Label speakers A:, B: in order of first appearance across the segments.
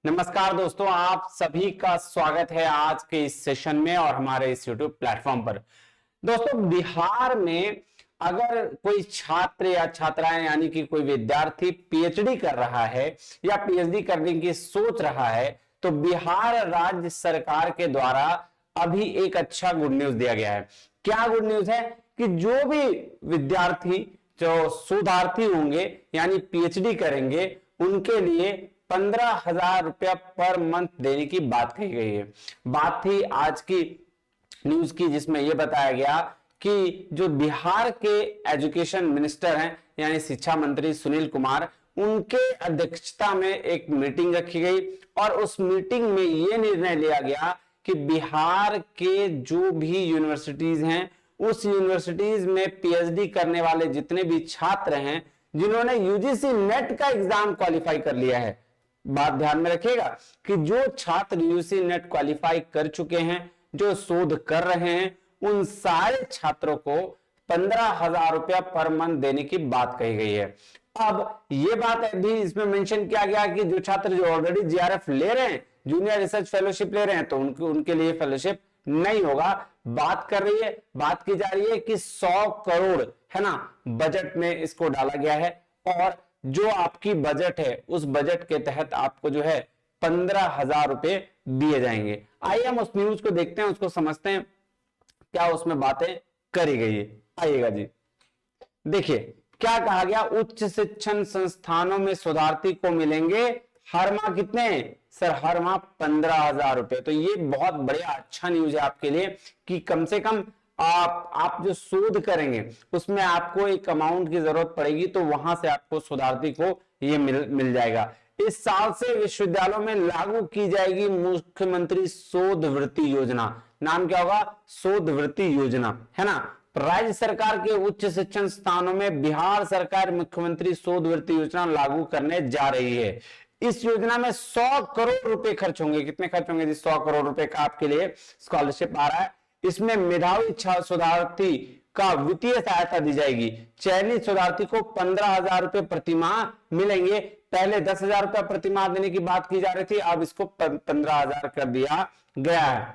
A: नमस्कार दोस्तों, आप सभी का स्वागत है आज के इस सेशन में और हमारे इस YouTube प्लेटफॉर्म पर। दोस्तों, बिहार में अगर कोई छात्र या छात्राएं यानी कि कोई विद्यार्थी पीएचडी कर रहा है या पीएचडी करने की सोच रहा है, तो बिहार राज्य सरकार के द्वारा अभी एक अच्छा गुड न्यूज दिया गया है। क्या गुड न्यूज है कि जो भी विद्यार्थी जो शोधार्थी होंगे यानी पीएचडी करेंगे, उनके लिए 15,000 रुपया पर मंथ देने की बात कही गई है। बात थी आज की न्यूज की, जिसमें यह बताया गया कि जो बिहार के एजुकेशन मिनिस्टर हैं यानी शिक्षा मंत्री सुनील कुमार, उनके अध्यक्षता में एक मीटिंग रखी गई और उस मीटिंग में यह निर्णय लिया गया कि बिहार के जो भी यूनिवर्सिटीज हैं, उस यूनिवर्सिटीज में पीएचडी करने वाले जितने भी छात्र हैं जिन्होंने यूजीसी नेट का एग्जाम क्वालिफाई कर लिया है, बात ध्यान में रखिएगा कि जो छात्र यूजीसी नेट क्वालिफाई कर चुके हैं, जो शोध कर रहे हैं, उन सारे छात्रों को 15,000 रुपया पर मंथ देने की बात कही गई है। अब ये बात भी इसमें मेंशन किया गया कि जो छात्र जो ऑलरेडी जीआरएफ ले रहे हैं, जूनियर रिसर्च फेलोशिप ले रहे हैं, तो उनके लिए फेलोशिप नहीं होगा। बात की जा रही है कि 100 करोड़ है ना बजट में इसको डाला गया है और जो आपकी बजट है उस बजट के तहत आपको जो है 15,000 रुपए दिए जाएंगे। आइए हम उस न्यूज को देखते हैं, उसको समझते हैं क्या उसमें बातें करी गई है। आइएगा जी, देखिए क्या कहा गया। उच्च शिक्षण संस्थानों में शोधार्थी को मिलेंगे हर माह कितने सर? हर माह 15,000 रुपए। तो ये बहुत बढ़िया अच्छा न्यूज है आपके लिए कि कम से कम आप जो शोध करेंगे उसमें आपको एक अमाउंट की जरूरत पड़ेगी, तो वहां से आपको शोधार्थी को ये मिल जाएगा। इस साल से विश्वविद्यालयों में लागू की जाएगी मुख्यमंत्री शोध वृत्ति योजना। नाम क्या होगा? शोध वृत्ति योजना, है ना। राज्य सरकार के उच्च शिक्षण संस्थानों में बिहार सरकार मुख्यमंत्री शोध वृत्ति योजना लागू करने जा रही है। इस योजना में 100 करोड़ रुपए खर्च होंगे। कितने खर्च होंगे जी? 100 करोड़ रुपए का आपके लिए स्कॉलरशिप आ रहा है। इसमें मेधावी शोधार्थी का वित्तीय सहायता दी जाएगी। चयनित शोधार्थी को 15,000 रुपए प्रतिमाह मिलेंगे। पहले 10,000 रुपए प्रतिमाह देने की बात की जा रही थी, अब इसको 15,000 कर दिया गया है।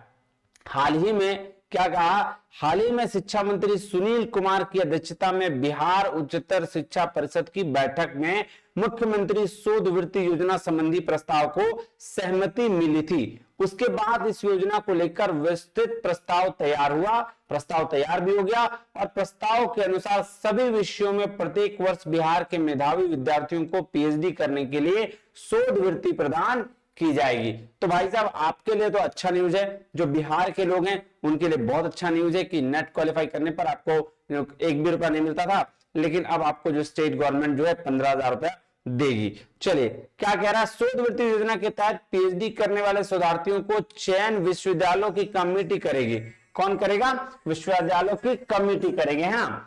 A: हाल ही में क्या कहा? हाल ही में शिक्षा मंत्री सुनील कुमार की अध्यक्षता में बिहार उच्चतर शिक्षा परिषद की बैठक में मुख्यमंत्री शोध वृत्ति योजना संबंधी प्रस्ताव को सहमति मिली थी। उसके बाद इस योजना को लेकर विस्तृत प्रस्ताव तैयार हुआ। प्रस्ताव तैयार भी हो गया और प्रस्ताव के अनुसार सभी विषयों में प्रत्येक वर्ष बिहार के मेधावी विद्यार्थियों को पीएचडी करने के लिए शोध वृत्ति प्रदान की जाएगी। तो भाई साहब, आपके लिए तो अच्छा न्यूज है। जो बिहार के लोग हैं उनके लिए बहुत अच्छा न्यूज है कि नेट क्वालिफाई करने पर आपको एक भी रुपया नहीं मिलता था, लेकिन अब आपको जो स्टेट गवर्नमेंट जो है 15,000 रुपया देगी। चलिए क्या कह रहा है? शोध वृत्ति योजना के तहत पीएचडी करने वाले शोधार्थियों को चयन विश्वविद्यालयों की कमेटी करेगी। कौन करेगा? विश्वविद्यालयों की कमेटी करेंगे, है ना।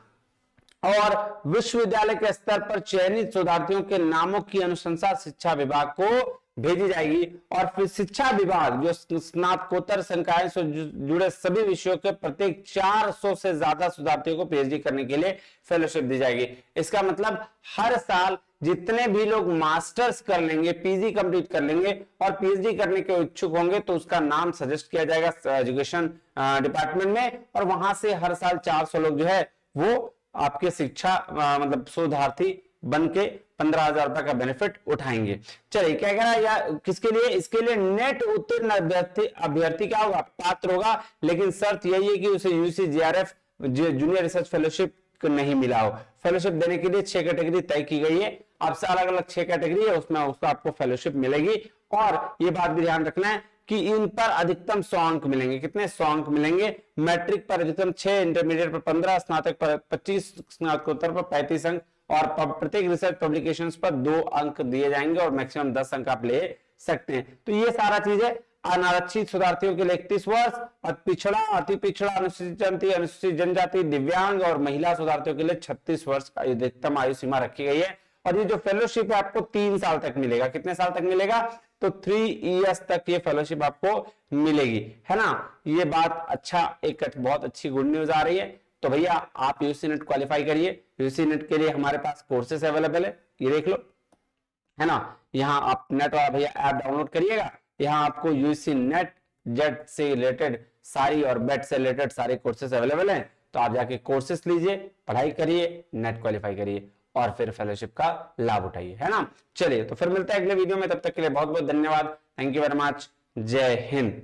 A: और विश्वविद्यालय के स्तर पर चयनित शोधार्थियों के नामों की अनुशंसा शिक्षा विभाग को भेजी जाएगी और फिर शिक्षा विभाग जो स्नातकोत्तर संकाय से जुड़े सभी विषयों के प्रत्येक 400 से ज्यादा शोधार्थियों को पीएचडी करने के लिए फेलोशिप दी जाएगी। इसका मतलब हर साल जितने भी लोग मास्टर्स कर लेंगे, पीजी कंप्लीट कर लेंगे और पीएचडी करने के इच्छुक होंगे, तो उसका नाम सजेस्ट किया जाएगा एजुकेशन डिपार्टमेंट में और वहां से हर साल 400 लोग जो है वो आपके शिक्षा मतलब शोधार्थी बन के 15,000 रुपए का बेनिफिट उठाएंगे। चलिए क्या कह रहा है या किसके लिए? इसके लिए नेट उत्तीर्ण अभ्यर्थी क्या होगा? पात्र होगा, लेकिन शर्त यही है कि उसे UGC GRF junior research fellowship नहीं मिला हो। फेलोशिप देने के लिए 6 कैटेगरी तय की गई है। अब से अलग अलग 6 कैटेगरी है, उसमें उसको आपको फेलोशिप मिलेगी। और ये बात भी ध्यान रखना है कि इन पर अधिकतम 100 अंक मिलेंगे। कितने? 100 अंक मिलेंगे। मैट्रिक पर अधिकतम 6, इंटरमीडिएट पर 15, स्नातक पर 25, स्नातकोत्तर पर 35 अंक और प्रत्येक रिसर्च पब्लिकेशंस पर 2 अंक दिए जाएंगे और मैक्सिमम 10 अंक आप ले सकते हैं। तो ये सारा चीज है। अनारक्षित शोधार्थियों के लिए 31 वर्ष और पिछड़ा, अति पिछड़ा, अनुसूचित जाति, अनुसूचित जनजाति, दिव्यांग और महिला शोधार्थियों के लिए 36 वर्ष का अधिकतम आयु सीमा रखी गई है। और ये जो फेलोशिप है आपको 3 साल तक मिलेगा। कितने साल तक मिलेगा? तो 3 इयर्स तक ये फेलोशिप आपको मिलेगी, है ना। ये बात अच्छा, एक बहुत अच्छी गुड न्यूज आ रही है। तो भैया आप यूजीसी नेट क्वालिफाई करिए। यूजीसी नेट के लिए हमारे पास कोर्सेस अवेलेबल है, ये देख लो। है ना। यहाँ आप नेट वाला भैया ऐप डाउनलोड करिएगा, यहाँ आपको यूजीसी नेट जेट से रिलेटेड सारी और बेट से रिलेटेड सारे कोर्सेज अवेलेबल हैं, तो आप जाके कोर्सेज लीजिए, पढ़ाई करिए, नेट क्वालिफाई करिए और फिर फेलोशिप का लाभ उठाइए, है ना। चलिए तो फिर मिलते हैं अगले वीडियो में, तब तक के लिए बहुत बहुत धन्यवाद। Thank you very much. जय हिंद।